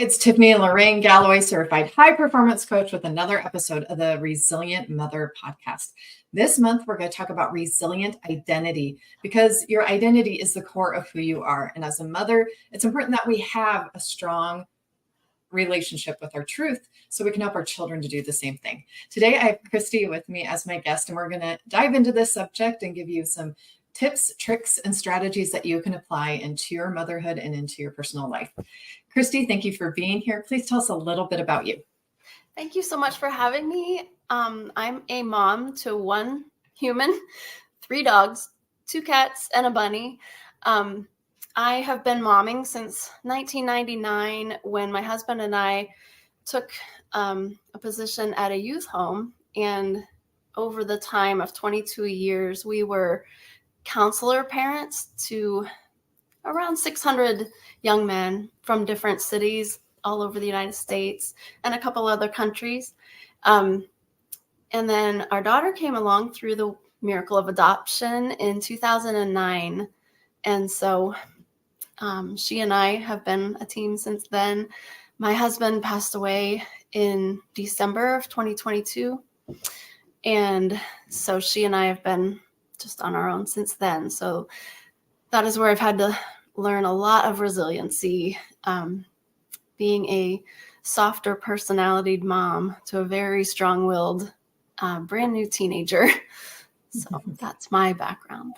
it's Tiffany and Lorraine Galloway, certified high performance coach with another episode of the Resilient Mother podcast. This month, we're going to talk about resilient identity because your identity is the core of who you are. And as a mother, it's important that we have a strong relationship with our truth so we can help our children to do the same thing. Today, I have Christy with me as my guest, and we're going to dive into this subject and give you some tips, tricks, and strategies that you can apply into your motherhood and into your personal life. Christy, thank you for being here. Please tell us a little bit about you. Thank you so much for having me. I'm a mom to one human, 3 dogs, 2 cats, and a bunny. I have been momming since 1999 when my husband and I took a position at a youth home. And over the time of 22 years, we were counselor parents to around 600 young men from different cities all over the United States and a couple other countries. And then our daughter came along through the miracle of adoption in 2009. And so she and I have been a team since then. My husband passed away in December of 2022. And so she and I have been just on our own since then. So that is where I've had to learn a lot of resiliency, being a softer personalitied mom to a very strong-willed, brand new teenager. So that's my background.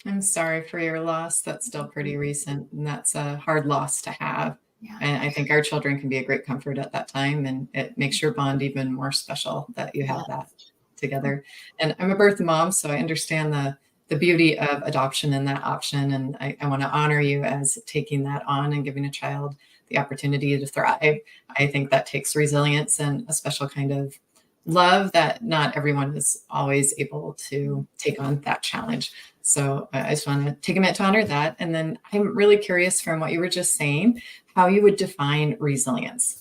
I'm sorry for your loss. That's still pretty recent, and that's a hard loss to have. Yeah. And I think our children can be a great comfort at that time, and it makes your bond even more special that you have that together. And I'm a birth mom, so I understand the beauty of adoption and that option. And I want to honor you as taking that on and giving a child the opportunity to thrive. I think that takes resilience and a special kind of love that not everyone is always able to take on that challenge. So I just want to take a minute to honor that. And then I'm really curious from what you were just saying, how you would define resilience.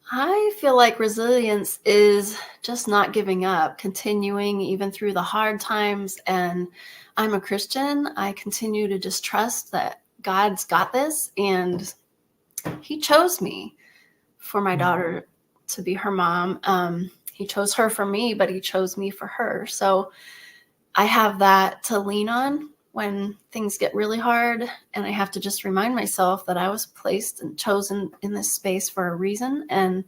I feel like resilience is just not giving up, continuing even through the hard times. And I'm a Christian. I continue to just trust that God's got this. And he chose me for my daughter to be her mom. He chose her for me, but he chose me for her. So I have that to lean on when things get really hard. And I have to just remind myself that I was placed and chosen in this space for a reason. And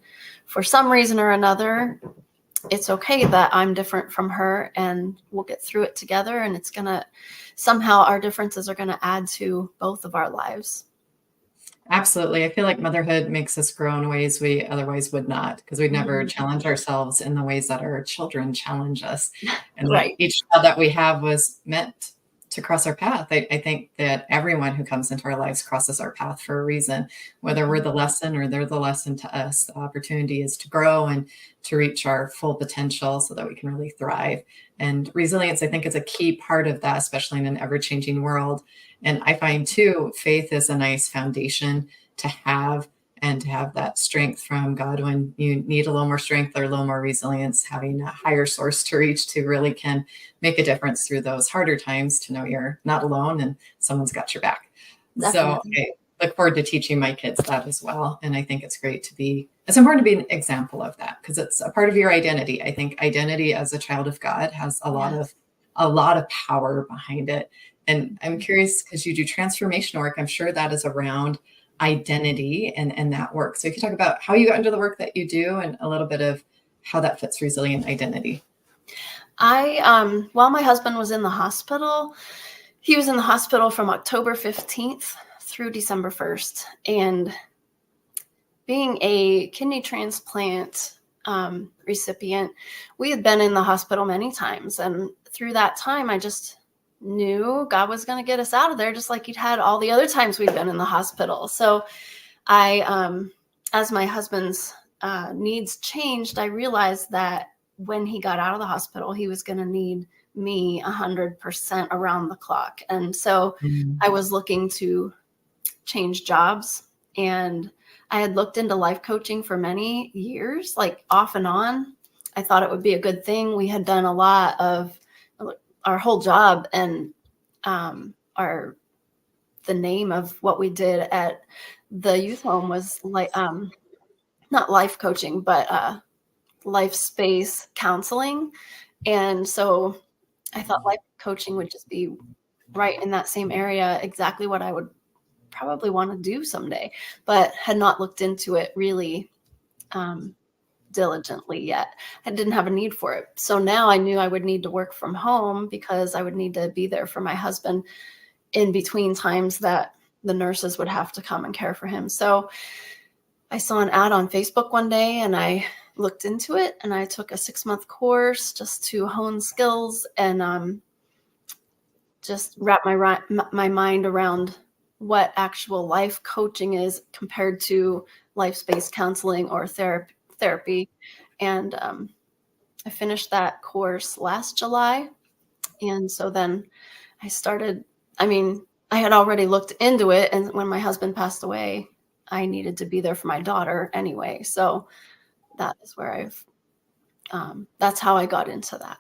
for some reason or another, it's okay that I'm different from her, and we'll get through it together. And it's going to, somehow our differences are going to add to both of our lives. Absolutely. I feel like motherhood makes us grow in ways we otherwise would not, because we'd never challenge ourselves in the ways that our children challenge us. And right. Each child that we have was meant to cross our path. I think that everyone who comes into our lives crosses our path for a reason, whether we're the lesson or they're the lesson to us. The opportunity is to grow and to reach our full potential so that we can really thrive. And resilience, I think, is a key part of that, especially in an ever-changing world. And I find, too, faith is a nice foundation to have, and to have that strength from God when you need a little more strength or a little more resilience. Having a higher source to reach to really can make a difference through those harder times, to know you're not alone and someone's got your back. Definitely. So I look forward to teaching my kids that as well. And I think it's important to be an example of that, because it's a part of your identity. I think identity as a child of God has a lot of power behind it. And I'm curious, because you do transformation work, I'm sure that is around identity and that work. So you can talk about how you got into the work that you do and a little bit of how that fits resilient identity. While my husband was in the hospital, he was in the hospital from October 15th through December 1st. And being a kidney transplant recipient, we had been in the hospital many times. And through that time, I just knew God was going to get us out of there, just like he'd had all the other times we've been in the hospital. So as my husband's needs changed, I realized that when he got out of the hospital, he was going to need me 100% around the clock. And so I was looking to change jobs, and I had looked into life coaching for many years, like off and on. I thought it would be a good thing. We had done a lot of our whole job, and the name of what we did at the youth home was like, not life coaching, but life space counseling. And so I thought life coaching would just be right in that same area, exactly what I would probably want to do someday, but had not looked into it really diligently yet. I didn't have a need for it. So now I knew I would need to work from home because I would need to be there for my husband in between times that the nurses would have to come and care for him. So I saw an ad on Facebook one day and I looked into it, and I took a 6-month course just to hone skills and just wrap my mind around what actual life coaching is compared to life-based counseling or therapy. And I finished that course last July. And so then I started, I had already looked into it. And when my husband passed away, I needed to be there for my daughter anyway. So that is where that's how I got into that.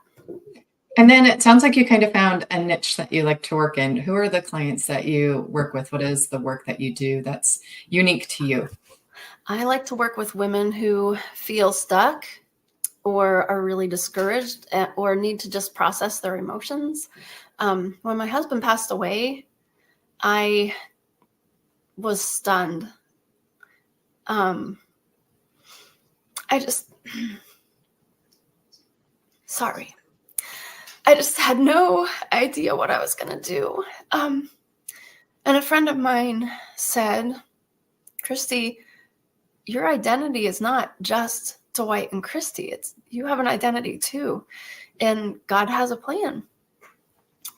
And then it sounds like you kind of found a niche that you like to work in. Who are the clients that you work with? What is the work that you do that's unique to you? I like to work with women who feel stuck or are really discouraged or need to just process their emotions. When my husband passed away, I was stunned. I just had no idea what I was going to do. And a friend of mine said, Christy, your identity is not just Dwight and Christy. You have an identity too. And God has a plan.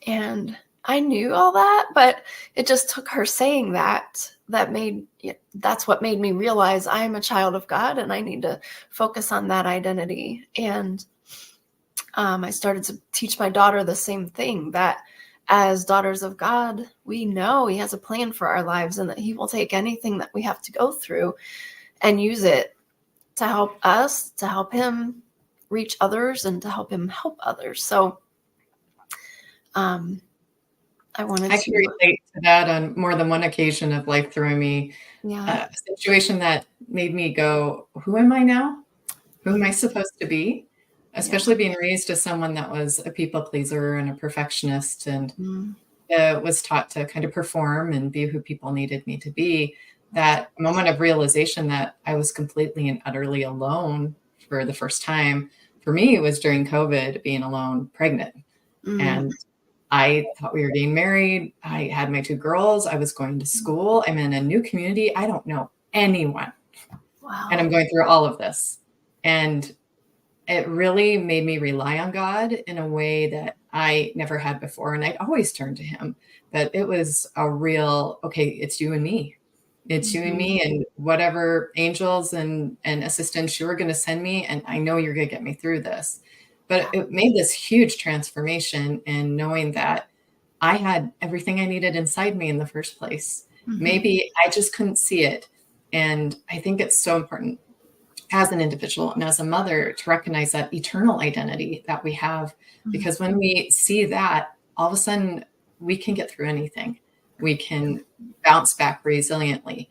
And I knew all that, but it just took her saying that's what made me realize I am a child of God and I need to focus on that identity. And I started to teach my daughter the same thing, that as daughters of God, we know He has a plan for our lives and that He will take anything that we have to go through and use it to help us, to help Him reach others, and to help Him help others. So I can relate to that on more than one occasion of life throwing me a situation that made me go, who am I now? Who am I supposed to be? Especially being raised as someone that was a people pleaser and a perfectionist and was taught to kind of perform and be who people needed me to be. That moment of realization that I was completely and utterly alone for the first time, for me, it was during COVID, being alone, pregnant. And I thought we were getting married. I had my 2 girls. I was going to school. I'm in a new community. I don't know anyone. Wow. And I'm going through all of this. And it really made me rely on God in a way that I never had before. And I'd always turn to Him. But it was a real, okay, it's you and me. It's you and me and whatever angels and assistants you're going to send me. And I know you're going to get me through this. But it made this huge transformation in knowing that I had everything I needed inside me in the first place. Maybe I just couldn't see it. And I think it's so important as an individual and as a mother to recognize that eternal identity that we have, because when we see that, all of a sudden we can get through anything. We can bounce back resiliently,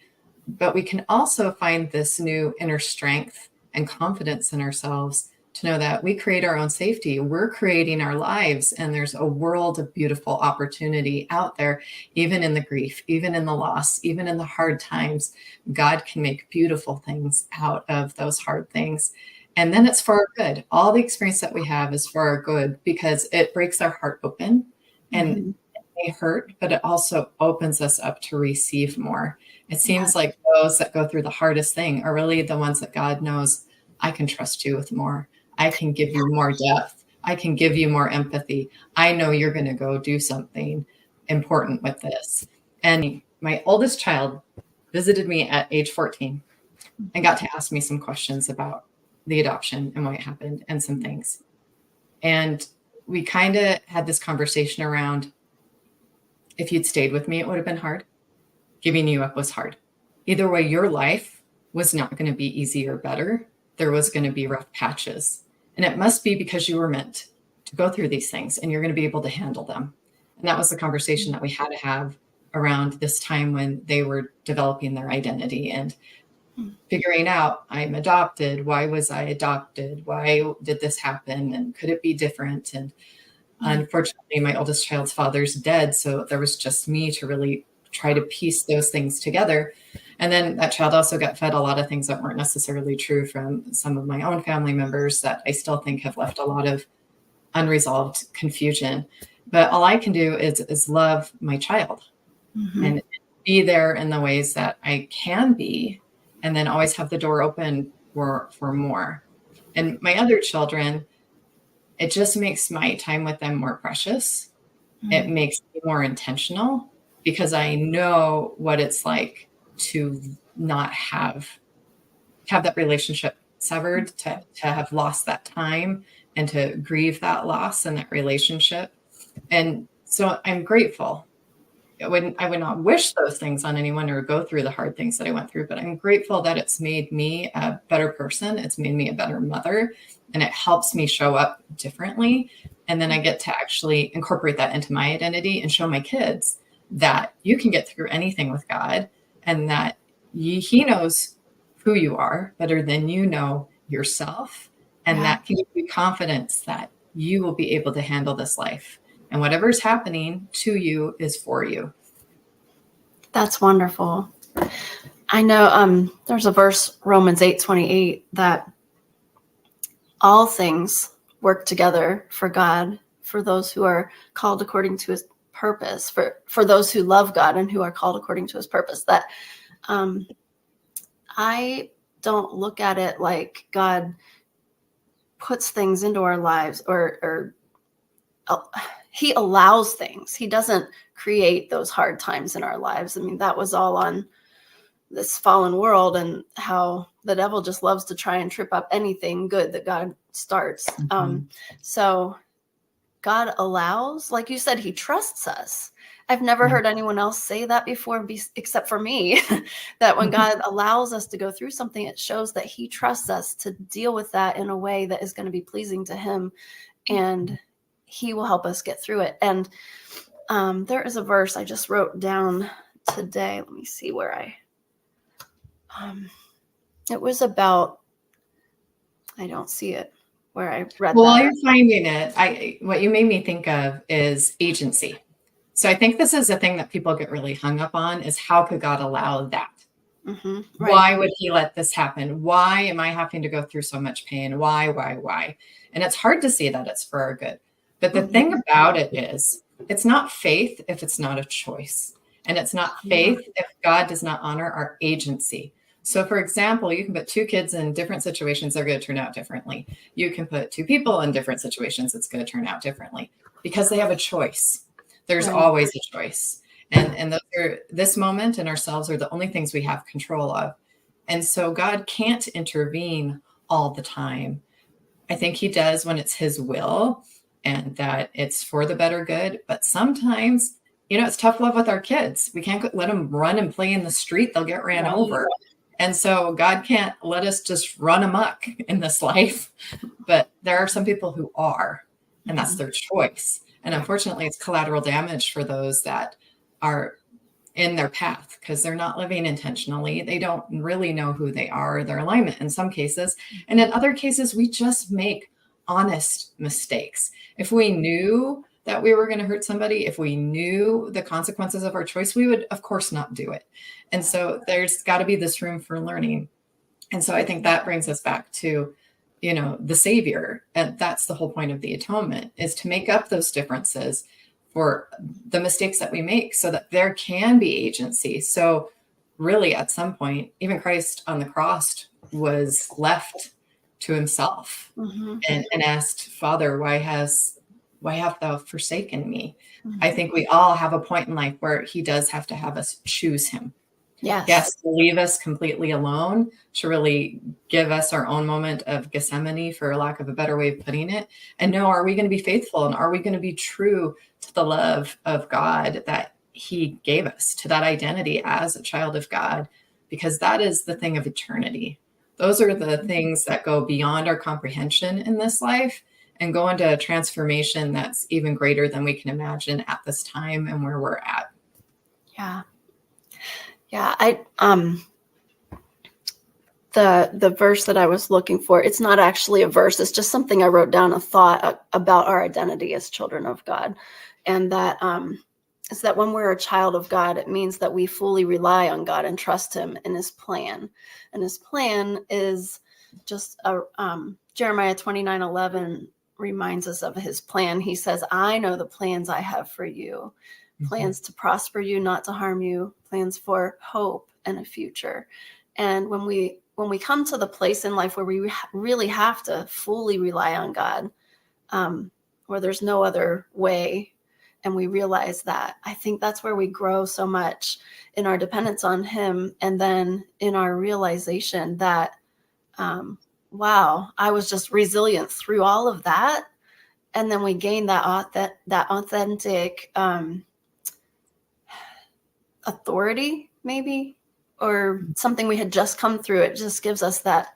but we can also find this new inner strength and confidence in ourselves to know that we create our own safety. We're creating our lives, and there's a world of beautiful opportunity out there, even in the grief, even in the loss, even in the hard times. God can make beautiful things out of those hard things. And then it's for our good. All the experience that we have is for our good because it breaks our heart open and it may hurt, but it also opens us up to receive more. It seems like those that go through the hardest thing are really the ones that God knows, I can trust you with more. I can give you more depth. I can give you more empathy. I know you're going to go do something important with this. And my oldest child visited me at age 14 and got to ask me some questions about the adoption and why it happened and some things. And we kind of had this conversation around, if you'd stayed with me, it would have been hard. Giving you up was hard. Either way, your life was not going to be easy or better. There was going to be rough patches. And it must be because you were meant to go through these things and you're going to be able to handle them. And that was the conversation that we had to have around this time when they were developing their identity and figuring out, I'm adopted. Why was I adopted? Why did this happen? And could it be different? And unfortunately, my oldest child's father's dead. So there was just me to really try to piece those things together. And then that child also got fed a lot of things that weren't necessarily true from some of my own family members that I still think have left a lot of unresolved confusion. But all I can do is love my child and be there in the ways that I can be, and then always have the door open for more. And my other children, it just makes my time with them more precious. It makes me more intentional because I know what it's like to not have that relationship severed, to have lost that time and to grieve that loss and that relationship. And so I'm grateful. I would not wish those things on anyone or go through the hard things that I went through, but I'm grateful that it's made me a better person. It's made me a better mother, and it helps me show up differently. And then I get to actually incorporate that into my identity and show my kids that you can get through anything with God, and that he knows who you are better than you know yourself. And that can give you confidence that you will be able to handle this life. And whatever's happening to you is for you. That's wonderful. I know there's a verse, Romans 8:28, that all things work together for God, for those who are called according to his purpose, for those who love God and who are called according to his purpose. That I don't look at it like God puts things into our lives or he allows things. He doesn't create those hard times in our lives. I mean, that was all on this fallen world and how the devil just loves to try and trip up anything good that God starts. So God allows, like you said, he trusts us. I've never heard anyone else say that before, except for me, that when God allows us to go through something, it shows that he trusts us to deal with that in a way that is going to be pleasing to him. And he will help us get through it. And there is a verse I just wrote down today. Let me see where it was about, I don't see it where I read well, that. while you're finding it, what you made me think of is agency. So I think this is a thing that people get really hung up on, is how could God allow that? Right. Why would he let this happen? Why am I having to go through so much pain? Why? And it's hard to see that it's for our good. But the thing about it is, it's not faith if it's not a choice. And it's not faith if God does not honor our agency. So for example, you can put two kids in different situations, they're going to turn out differently. You can put two people in different situations, it's going to turn out differently because they have a choice. There's always a choice. And this moment and ourselves are the only things we have control of. And so God can't intervene all the time. I think he does when it's his will and that it's for the better good. But sometimes, it's tough love with our kids. We can't let them run and play in the street. They'll get ran over. And so God can't let us just run amok in this life. But there are some people who are, and that's their choice. And unfortunately, it's collateral damage for those that are in their path because they're not living intentionally. They don't really know who they are, their alignment in some cases. And in other cases, we just make honest mistakes. If we knew that we were going to hurt somebody, if we knew the consequences of our choice, we would, of course, not do it. And so there's got to be this room for learning. And so I think that brings us back to, the Savior. And that's the whole point of the atonement, is to make up those differences for the mistakes that we make so that there can be agency. So really, at some point, even Christ on the cross was left to himself and asked, Father, why hast thou forsaken me? I think we all have a point in life where he does have to have us choose him. Yes, to leave us completely alone, to really give us our own moment of Gethsemane, for lack of a better way of putting it. And no, are we going to be faithful? And are we going to be true to the love of God that he gave us, to that identity as a child of God? Because that is the thing of eternity. Those are the things that go beyond our comprehension in this life and go into a transformation that's even greater than we can imagine at this time and where we're at. Yeah. Yeah. The verse that I was looking for, it's not actually a verse. It's just something I wrote down, a thought about our identity as children of God. And that is that when we're a child of God, it means that we fully rely on God and trust him in his plan. And his plan is just Jeremiah 29:11 reminds us of his plan. He says, I know the plans I have for you, plans to prosper you, not to harm you, plans for hope and a future. And when we come to the place in life where we really have to fully rely on God, where there's no other way, and we realize that, I think that's where we grow so much in our dependence on him, and then in our realization that, wow, I was just resilient through all of that. And then we gain that authentic authority, maybe, or something we had just come through. It just gives us that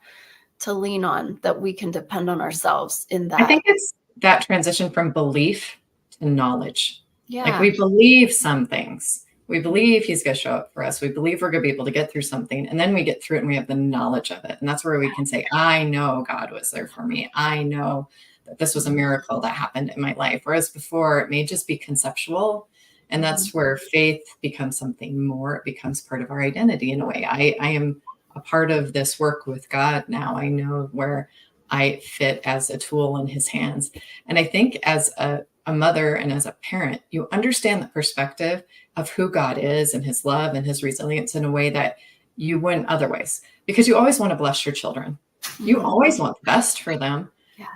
to lean on, that we can depend on ourselves in that. I think it's that transition from belief to knowledge. Yeah. Like, we believe some things. We believe he's going to show up for us. We believe we're going to be able to get through something. And then we get through it and we have the knowledge of it. And that's where we can say, I know God was there for me. I know that this was a miracle that happened in my life. Whereas before, it may just be conceptual. And that's where faith becomes something more. It becomes part of our identity in a way. I am a part of this work with God now. I know where I fit as a tool in his hands. And I think as a mother and as a parent, you understand the perspective of who God is and his love and his resilience in a way that you wouldn't otherwise, because you always want to bless your children. You always want the best for them,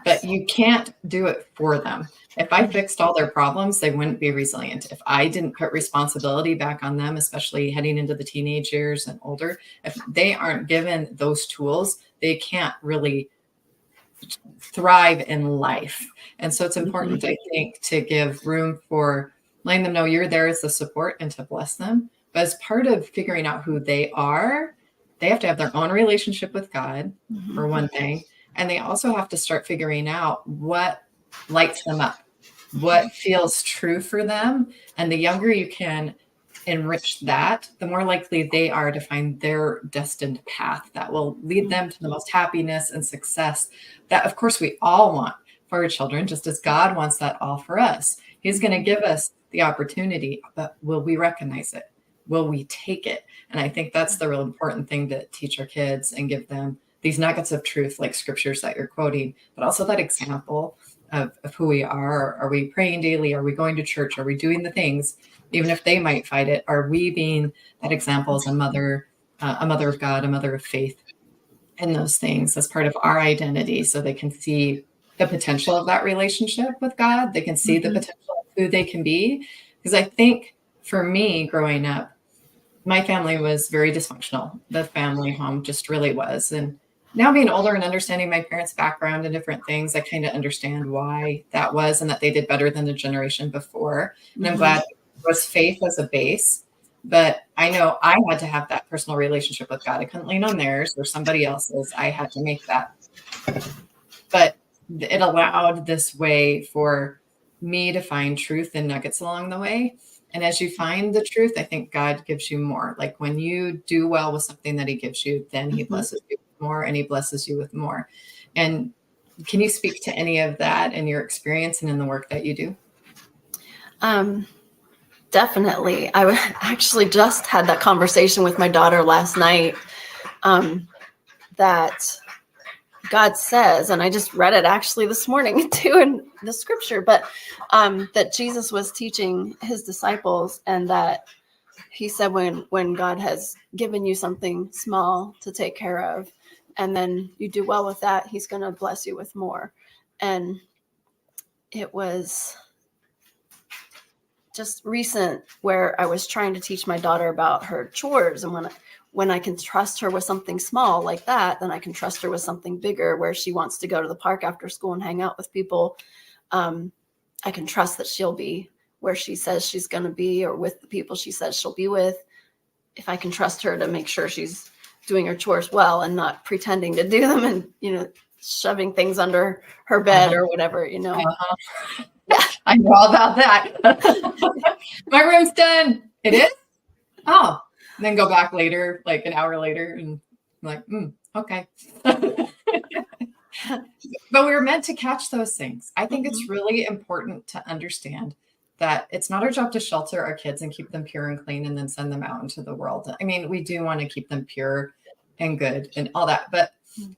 but you can't do it for them. If I fixed all their problems, they wouldn't be resilient. If I didn't put responsibility back on them, especially heading into the teenage years and older, if they aren't given those tools, they can't really thrive in life. And so it's important, I think, to give room for letting them know you're there as the support and to bless them. But as part of figuring out who they are, they have to have their own relationship with God, for one thing. And they also have to start figuring out what lights them up, what feels true for them. And the younger you can enrich that, the more likely they are to find their destined path that will lead them to the most happiness and success that, of course, we all want for our children, just as God wants that all for us. He's going to give us the opportunity, but will we recognize it? Will we take it? And I think that's the real important thing to teach our kids and give them these nuggets of truth, like scriptures that you're quoting, but also that example of who we are. Are we praying daily? Are we going to church? Are we doing the things, even if they might fight it? Are we being that example as a mother of God, a mother of faith, and those things as part of our identity, so they can see the potential of that relationship with God. They can see the potential of who they can be. Because I think for me, growing up, my family was very dysfunctional. The family home just really was. And now being older and understanding my parents' background and different things, I kind of understand why that was and that they did better than the generation before. And I'm glad it was faith as a base. But I know I had to have that personal relationship with God. I couldn't lean on theirs or somebody else's. I had to make that. But it allowed this way for me to find truth and nuggets along the way. And as you find the truth, I think God gives you more. Like when you do well with something that he gives you, then he blesses you with more, and he blesses you with more. And can you speak to any of that in your experience and in the work that you do? Definitely. I actually just had that conversation with my daughter last night, that God says, and I just read it actually this morning too in the scripture, but that Jesus was teaching his disciples, and that he said when God has given you something small to take care of, and then you do well with that, he's going to bless you with more. And it was just recent where I was trying to teach my daughter about her chores, and when I can trust her with something small like that, then I can trust her with something bigger, where she wants to go to the park after school and hang out with people. I can trust that she'll be where she says she's going to be, or with the people she says she'll be with. If I can trust her to make sure she's doing her chores well and not pretending to do them and, shoving things under her bed or whatever, Yeah. I know all about that. My room's done. It is? Oh, and then go back later, like an hour later, and I'm like, okay. But we were meant to catch those things. I think it's really important to understand that it's not our job to shelter our kids and keep them pure and clean and then send them out into the world. I mean, we do want to keep them pure and good and all that, but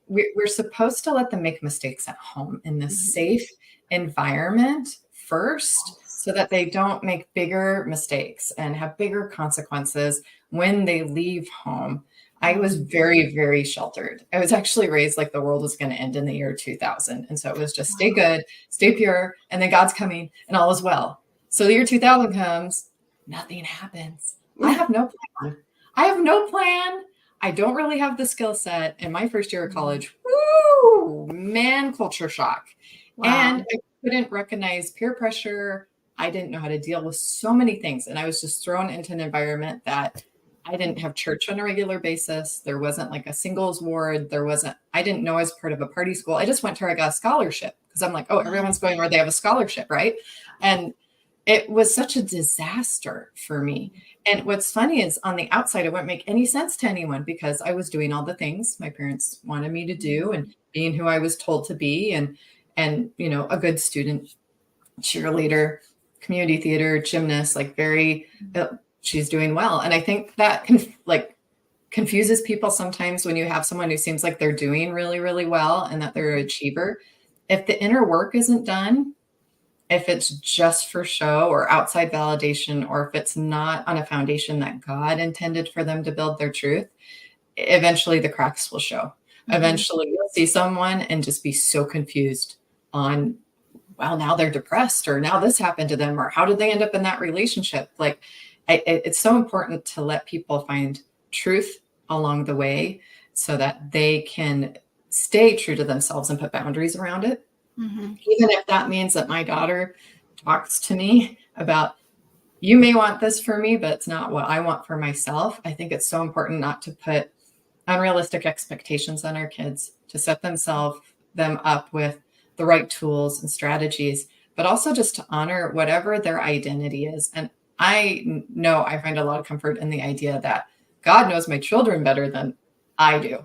we're supposed to let them make mistakes at home in this safe environment first, so that they don't make bigger mistakes and have bigger consequences when they leave home. I was very, very sheltered. I was actually raised like the world was going to end in the year 2000. And so it was just stay good, stay pure, and then God's coming and all is well. So the year 2000 comes, nothing happens. I have no plan. I have no plan. I don't really have the skill set. In my first year of college, woo, man, culture shock. Wow. And I couldn't recognize peer pressure. I didn't know how to deal with so many things. And I was just thrown into an environment that I didn't have church on a regular basis. There wasn't like a singles ward. I didn't know I was part of a party school. I just went to where I got a scholarship because I'm like, oh, everyone's going where they have a scholarship, right? And it was such a disaster for me. And what's funny is on the outside, it wouldn't make any sense to anyone because I was doing all the things my parents wanted me to do and being who I was told to be and, a good student, cheerleader, community theater, gymnast, like she's doing well. And I think that confuses people sometimes when you have someone who seems like they're doing really, really well and that they're an achiever. If the inner work isn't done, if it's just for show or outside validation, or if it's not on a foundation that God intended for them to build their truth, eventually the cracks will show. Eventually you'll see someone and just be so confused on, well, now they're depressed, or now this happened to them, or how did they end up in that relationship? Like, it's so important to let people find truth along the way so that they can stay true to themselves and put boundaries around it. Even if that means that my daughter talks to me about, you may want this for me, but it's not what I want for myself. I think it's so important not to put unrealistic expectations on our kids, to set them up with the right tools and strategies, but also just to honor whatever their identity is. And I know I find a lot of comfort in the idea that God knows my children better than I do.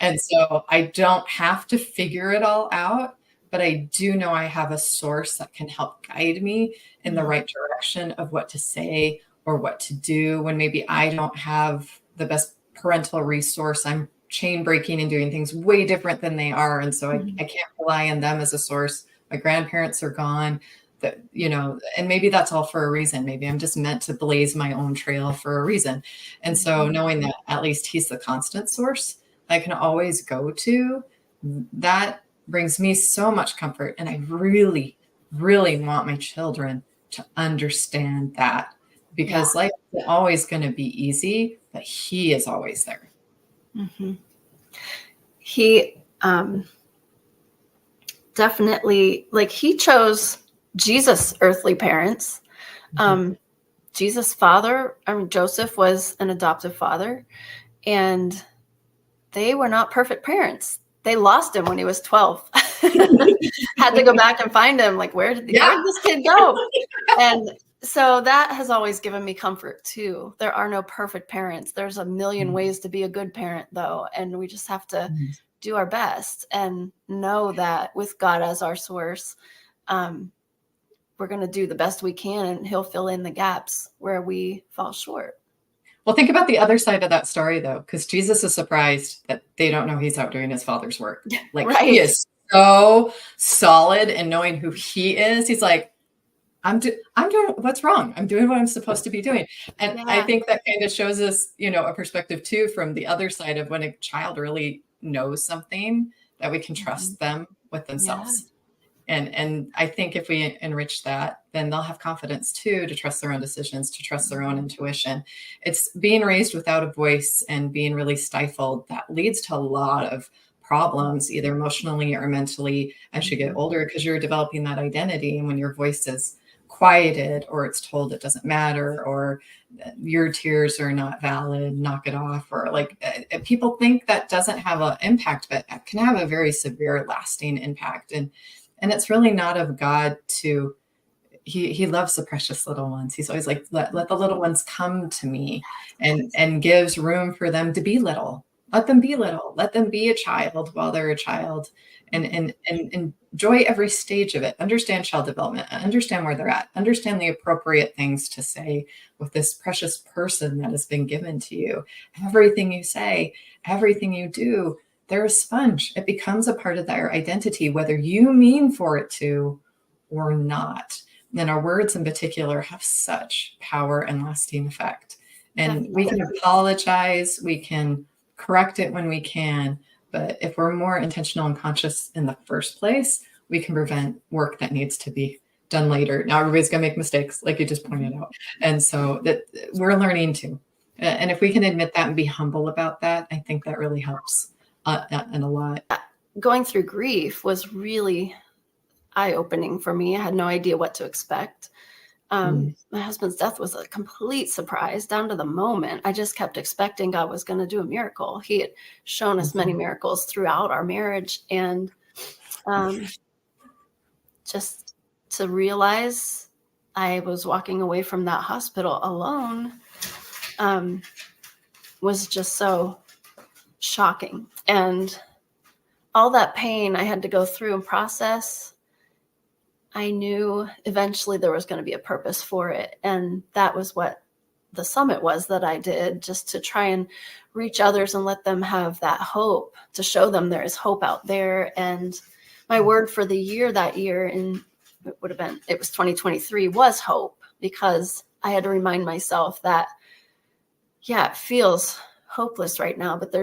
And so I don't have to figure it all out, but I do know I have a source that can help guide me in the right direction of what to say or what to do when maybe I don't have the best parental resource. I'm chain breaking and doing things way different than they are. And so I can't rely on them as a source. My grandparents are gone, and maybe that's all for a reason. Maybe I'm just meant to blaze my own trail for a reason. And so knowing that at least he's the constant source I can always go to, that brings me so much comfort. And I really, really want my children to understand that, because life isn't always going to be easy, but he is always there. He definitely, he chose Jesus' earthly parents. Jesus' father, Joseph was an adoptive father, and they were not perfect parents. They lost him when he was 12. Had to go back and find him. Like, where did this kid go? And so that has always given me comfort too. There are no perfect parents. There's a million ways to be a good parent, though. And we just have to do our best and know that with God as our source, we're going to do the best we can, and he'll fill in the gaps where we fall short. Well, think about the other side of that story, though, because Jesus is surprised that they don't know he's out doing his father's work. He is so solid in knowing who he is. He's like, I'm doing what's wrong. I'm doing what I'm supposed to be doing. And I think that kind of shows us, a perspective too, from the other side of when a child really knows something, that we can trust them with themselves. And I think if we enrich that, then they'll have confidence too, to trust their own decisions, to trust their own intuition. It's being raised without a voice and being really stifled that leads to a lot of problems, either emotionally or mentally, as you get older, because you're developing that identity. And when your voice is quieted, or it's told it doesn't matter, or your tears are not valid, knock it off, or people think that doesn't have an impact, but it can have a very severe lasting impact. And it's really not of God to he loves the precious little ones. He's always like, let the little ones come to me, and gives room for them to be little. Let them be little. Let them be a child while they're a child, and enjoy every stage of it. Understand child development. Understand where they're at. Understand the appropriate things to say with this precious person that has been given to you. Everything you say, everything you do, they're a sponge. It becomes a part of their identity, whether you mean for it to or not. And our words in particular have such power and lasting effect. And we can apologize, we can correct it when we can, but if we're more intentional and conscious in the first place, we can prevent work that needs to be done later. Now everybody's going to make mistakes, like you just pointed out. And so that we're learning too. And if we can admit that and be humble about that, I think that really helps and a lot. Going through grief was really eye-opening for me. I had no idea what to expect. My husband's death was a complete surprise down to the moment. I just kept expecting God was going to do a miracle. He had shown us many miracles throughout our marriage. And just to realize I was walking away from that hospital alone was just so shocking. And all that pain I had to go through and process, I knew eventually there was going to be a purpose for it. And that was what the summit was that I did, just to try and reach others and let them have that hope, to show them there is hope out there. And my word for the year that year, and it was 2023, was hope, because I had to remind myself that, yeah, it feels hopeless right now, but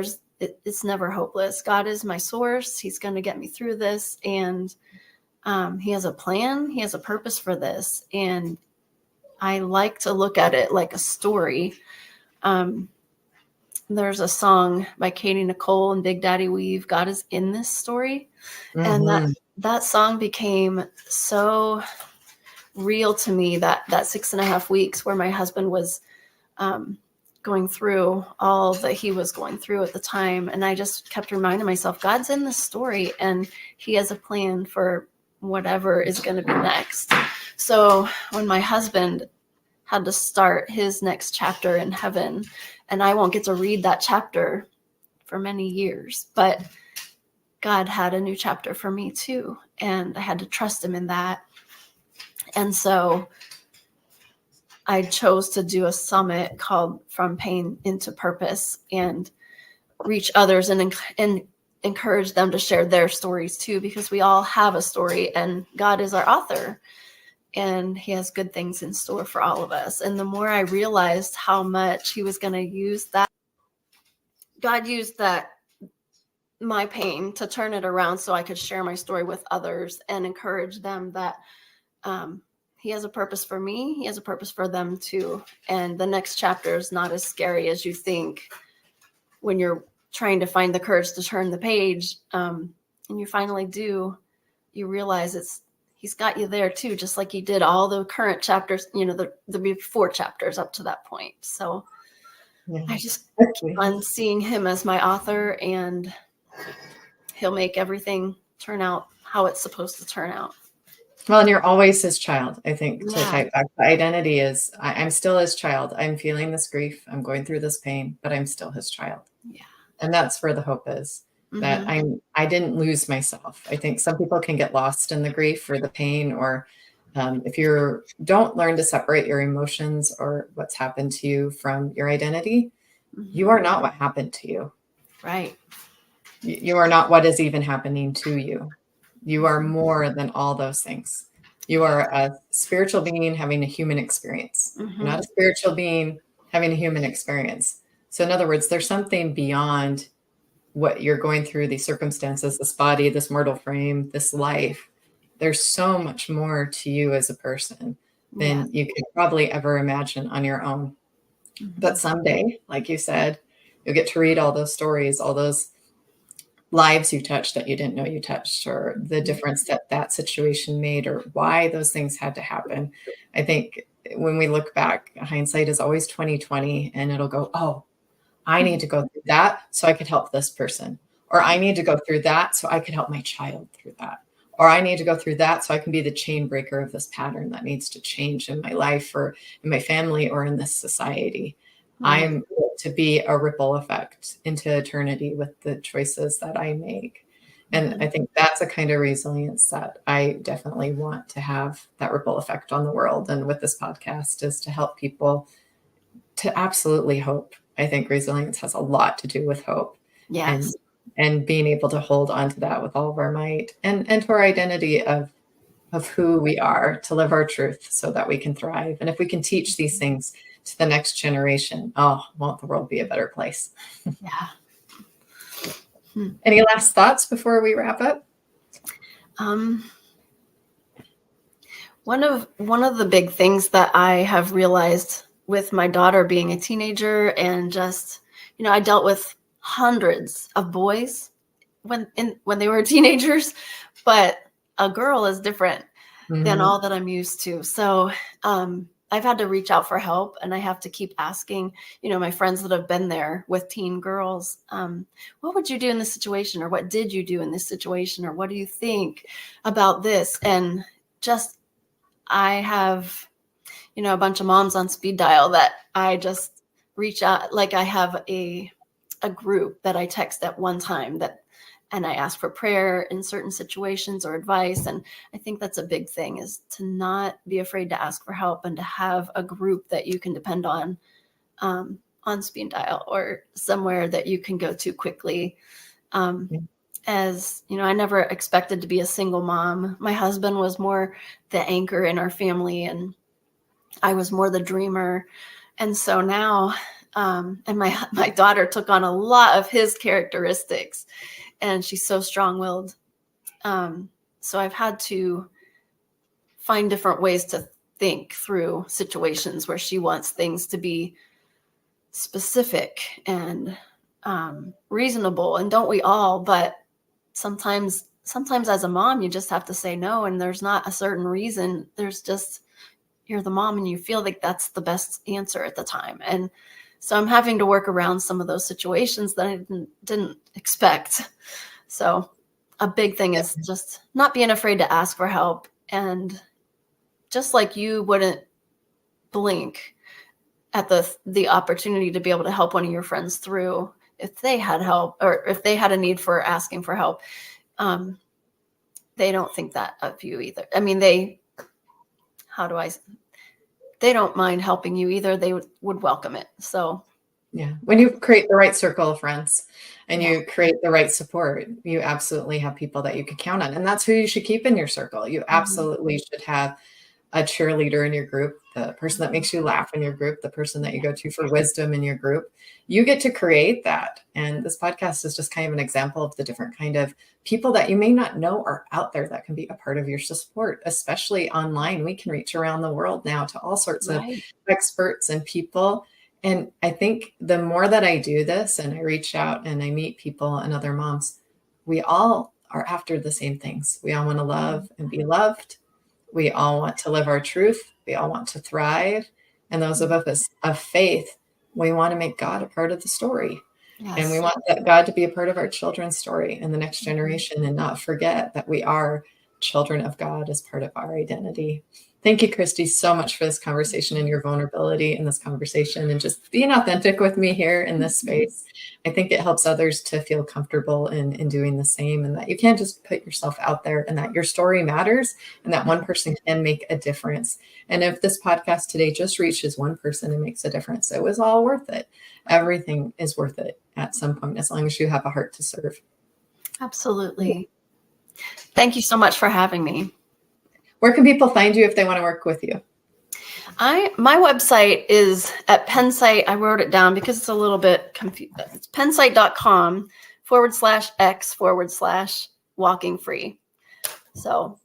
it's never hopeless. God is my source. He's going to get me through this. And he has a plan. He has a purpose for this. And I like to look at it like a story. There's a song by Katie Nicole and Big Daddy Weave, God is in this story. Mm-hmm. And that song became so real to me, that 6.5 weeks where my husband was going through all that he was going through at the time. And I just kept reminding myself, God's in this story and he has a plan for whatever is going to be next. So when my husband had to start his next chapter in heaven, and I won't get to read that chapter for many years, but God had a new chapter for me too. And I had to trust him in that. And so I chose to do a summit called From Pain into Purpose, and reach others and encourage them to share their stories too, because we all have a story and God is our author and he has good things in store for all of us. And the more I realized how much he was going to use that, God used my pain to turn it around so I could share my story with others and encourage them that he has a purpose for me. He has a purpose for them too. And the next chapter is not as scary as you think when you're trying to find the courage to turn the page. And you finally do, you realize he's got you there too, just like he did all the current chapters, the before chapters up to that point. So yeah. I just keep on seeing him as my author, and he'll make everything turn out how it's supposed to turn out. Well, and you're always his child. I think to type back, the identity is, I'm still his child. I'm feeling this grief. I'm going through this pain, but I'm still his child. Yeah. And that's where the hope is, that I didn't lose myself. I think some people can get lost in the grief or the pain, or if you don't learn to separate your emotions or what's happened to you from your identity, you are not what happened to you. Right. You are not what is even happening to you. You are more than all those things. You are a spiritual being having a human experience. You're not a spiritual being having a human experience. So in other words, there's something beyond what you're going through, these circumstances, this body, this mortal frame, this life. There's so much more to you as a person than you could probably ever imagine on your own. But someday, like you said, you'll get to read all those stories, all those lives you touched that you didn't know you touched, or the difference that situation made, or why those things had to happen. I think when we look back, hindsight is always 20/20, and it'll go, oh, I need to go through that so I could help this person, or I need to go through that so I could help my child through that, or I need to go through that so I can be the chain breaker of this pattern that needs to change in my life or in my family or in this society. I'm to be a ripple effect into eternity with the choices that I make. And I think that's a kind of resilience that I definitely want to have, that ripple effect on the world. And with this podcast is to help people to absolutely hope. I think resilience has a lot to do with hope. Yes. And being able to hold on to that with all of our might and to our identity of who we are, to live our truth so that we can thrive. And if we can teach these things to the next generation, oh, won't the world be a better place? Yeah. Any last thoughts before we wrap up? One of the big things that I have realized with my daughter being a teenager and just, I dealt with hundreds of boys when they were teenagers, but a girl is different than all that I'm used to. So I've had to reach out for help, and I have to keep asking, my friends that have been there with teen girls, what would you do in this situation? Or what did you do in this situation? Or what do you think about this? And just, I have, a bunch of moms on speed dial that I just reach out. Like I have a group that I text at one time and I ask for prayer in certain situations or advice. And I think that's a big thing, is to not be afraid to ask for help and to have a group that you can depend on speed dial or somewhere that you can go to quickly. As I never expected to be a single mom. My husband was more the anchor in our family, and I was more the dreamer. And so now, and my daughter took on a lot of his characteristics, and she's so strong-willed. So I've had to find different ways to think through situations where she wants things to be specific and reasonable, and don't we all? But sometimes as a mom, you just have to say no, and there's not a certain reason. There's just, you're the mom and you feel like that's the best answer at the time. And so I'm having to work around some of those situations that I didn't expect. So a big thing is just not being afraid to ask for help. And just like you wouldn't blink at the opportunity to be able to help one of your friends through if they had help, or if they had a need for asking for help, they don't think that of you either. I mean, they don't mind helping you either. They would welcome it. So yeah, when you create the right circle of friends and you create the right support, you absolutely have people that you can count on. And that's who you should keep in your circle. You absolutely should have a cheerleader in your group, the person that makes you laugh in your group, the person that you go to for wisdom in your group. You get to create that. And this podcast is just kind of an example of the different kind of people that you may not know are out there that can be a part of your support, especially online. We can reach around the world now to all sorts of experts and people. And I think the more that I do this and I reach out and I meet people and other moms, we all are after the same things. We all want to love and be loved. We all want to live our truth. We all want to thrive. And those of us of faith, we want to make God a part of the story. Yes. And we want that God to be a part of our children's story and the next generation, and not forget that we are children of God as part of our identity. Thank you, Christy, so much for this conversation and your vulnerability in this conversation and just being authentic with me here in this space. I think it helps others to feel comfortable in doing the same, and that you can't just put yourself out there, and that your story matters and that one person can make a difference. And if this podcast today just reaches one person and makes a difference, it was all worth it. Everything is worth it at some point, as long as you have a heart to serve. Absolutely. Thank you so much for having me. Where can people find you if they want to work with you? My website is at Pensight. I wrote it down because it's a little bit confusing. It's pensight.com/x/walking free. So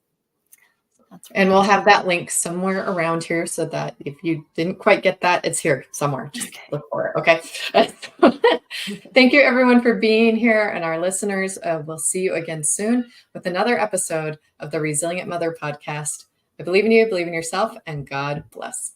that's right. And we'll have that link somewhere around here so that if you didn't quite get that, it's here somewhere. Just look for it. Okay. Thank you, everyone, for being here, and our listeners. We'll see you again soon with another episode of the Resilient Mother podcast. I believe in you, believe in yourself, and God bless.